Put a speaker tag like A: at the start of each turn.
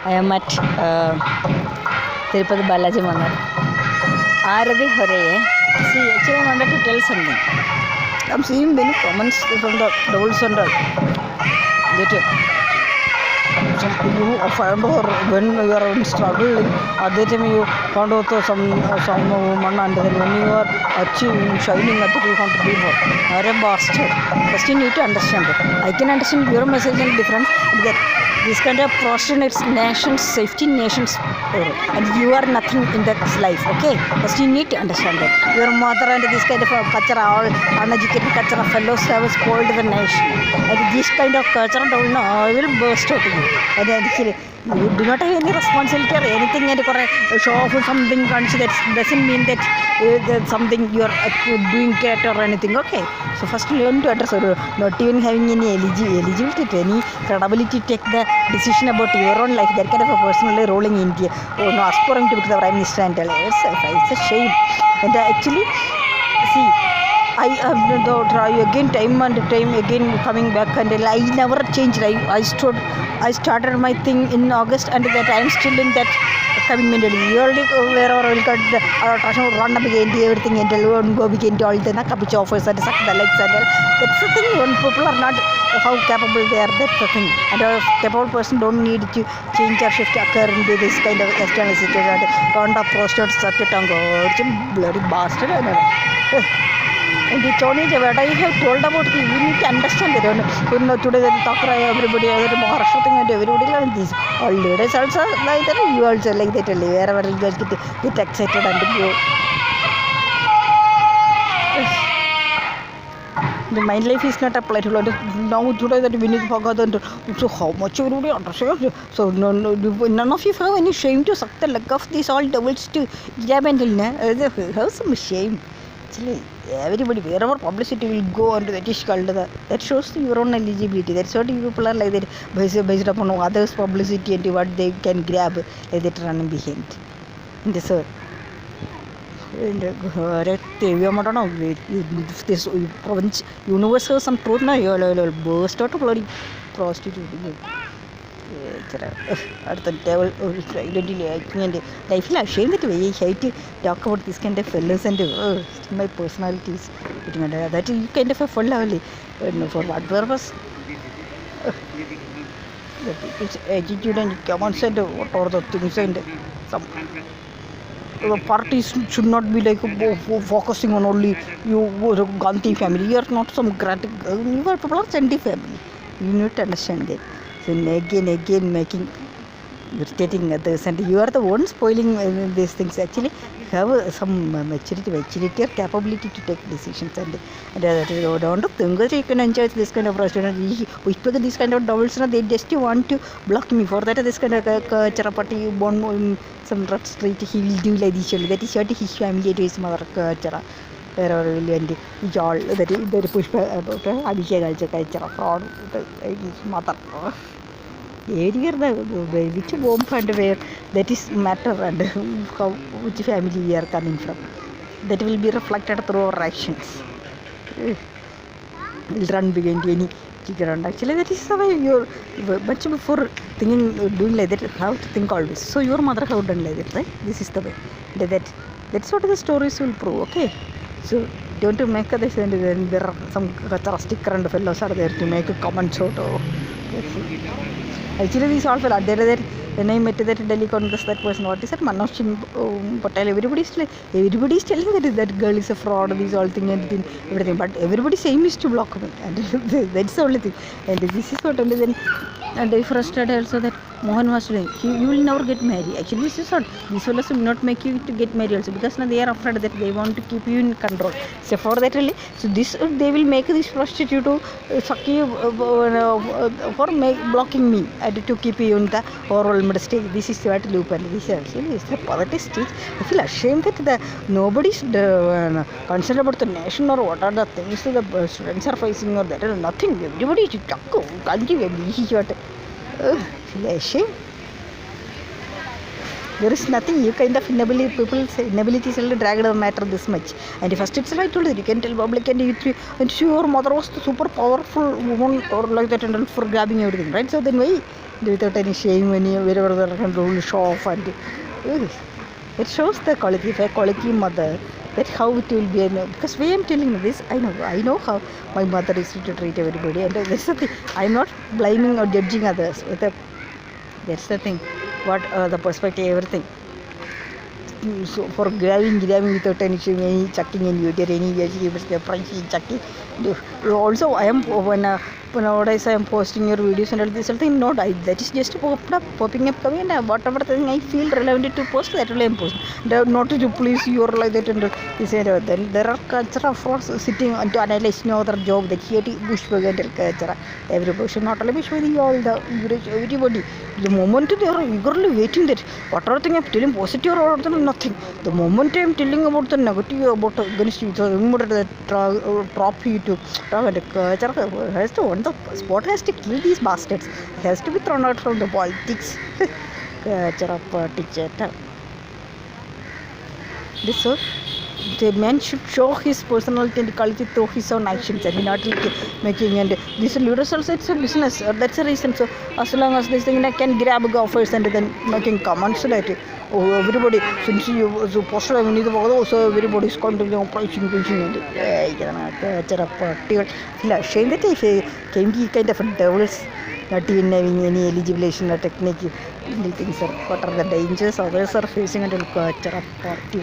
A: I am at Tirupati Balaji Mandir. Arabi Hore. See, actually, I wanted to tell something. I'm seeing many comments from the dolls and all. You find or when you are struggling, at that time you found out some woman, and then when you are achieving, shining at the you want to be more. You are a bastard. First you need to understand it. I can understand your message and difference that this kind of prostitutes nation's safety, nation's power, and you are nothing in that life. Okay, first you need to understand that your mother and this kind of culture, all uneducated culture fellows have spoiled the nation, and this kind of culture don't know, I will burst out to you. And actually you do not have any responsibility or anything, and show off something that doesn't mean that that's something you are doing cat or anything. Okay, so first learn to address, not even having any eligibility to any credibility to take the decision about your own life, that kind of a personally rolling India, or no aspiring to become the Prime Minister and tell it's a shame. And actually see, I try again time and time again coming back, and I never changed. I started my thing in August, and that I am still in that commitment. Yearly wherever I will cut the run up again everything and go begin to all the cabbage offers and suck the legs and all. That's the thing when people are not how capable they are. That's the thing. And a capable person don't need to change or shift occur into this kind of external situation. Can't have prostate such a tongue or bloody bastard. And the challenge what I have told about you need to understand that today the talk everybody and everybody like this. All ladies also like that, you also like that, wherever you guys get excited and go. The mind life is not applied to now today that we need to forget that. So how much you really understand? So none of you have any shame to suck the leg of these all devils to jab and have some shame. Actually, everybody, wherever publicity will go on to that is called that shows your own eligibility. That's what you people are like that based upon others' publicity and what they can grab like that running behind. In this and this province universe has some truth now. You'll burst out of bloody prostitute. At the devil and I feel ashamed that way I hate to talk about this kind of fellows and my personalities. That is kind of a full level. For what purpose? It's attitude and common sense, what are the things, and some the parties should not be like focusing on only you Gandhi family. You are not some graphic, you are people are Chandy family. You need to understand that. So again making irritating others, and you are the one spoiling these things. Actually have some maturity or capability to take decisions, and don't think you can enjoy this kind of restaurant. These kind of doubles, they just want to block me for that. This kind of charapati born some rat street, he will do like this. That is what his family to his mother chara. Wherever will end all that push about Abhishek fraud his mother. Area which bomb and where that is matter, and how which family we are coming from, that will be reflected through our actions. Will run behind any chicken. Actually that is how you're much before thinking doing like that, how to think always. So your mother have done like that, right? This is the way that's what the stories will prove. Okay, so don't make this, and then there are some sticker and fellows are there to make a comment short. Actually, these all fellows, when I met that Delhi Congress, that person, what is that? Manoj Patel, everybody is telling that girl is a fraud, these all thing and everything. But everybody's aim is to block me, and that's the only thing. And this is what only then. And I frustrated also that Mohan was doing. You will never get married. Actually, this is what these fellows will not make you to get married also, because now they are afraid that they want to keep you in control. So for that really, so this they will make this prostitute to suck you for blocking me and to keep you in the oral stage. This is what loop, and this actually is the poverty stage. I feel ashamed that nobody is concerned about the nation or what are the things that the students are facing or that is nothing. Everybody is can't give a feel ashamed. There is nothing. You kind of inability, people's inabilities will drag the matter this much. And first itself I told you can tell public and your mother was the super powerful woman or like that and for grabbing everything, right? So then why without any shame when you wherever they can roll show off and it shows the quality of a quality mother. That's how it will be. Because why I'm telling you this, I know how my mother is to treat everybody, and that's the thing. I'm not blaming or judging others. That's the thing. What the perspective, everything. So for grabbing without any shame, any chucking in you, any chucking. Also, I am when nowadays I am posting your videos and all this thing. No, that is just popping up, coming and whatever thing I feel relevant to post, that will I am posting. Not to please you or like that and this and that. Then there are culture of sitting to analyze no other job that here bush and culture. Every person, not only bush all the everybody. The moment they are eagerly waiting that whatever thing I am telling positive or nothing. The moment I am telling about the negative about against you, the immediate drop you to the culture has to want the sport has to kill these bastards. It has to be thrown out from the politics. Culture politics. This so the man should show his personality and quality through his own actions and not making and this leaders also it's a business. That's a reason. So as long as this thing I can grab offers and then making comments that everybody since you so post so everybody is continuing preaching and shame that if came kind of devils not even having any eligibility technique things are what are the dangers others are facing until culture of party.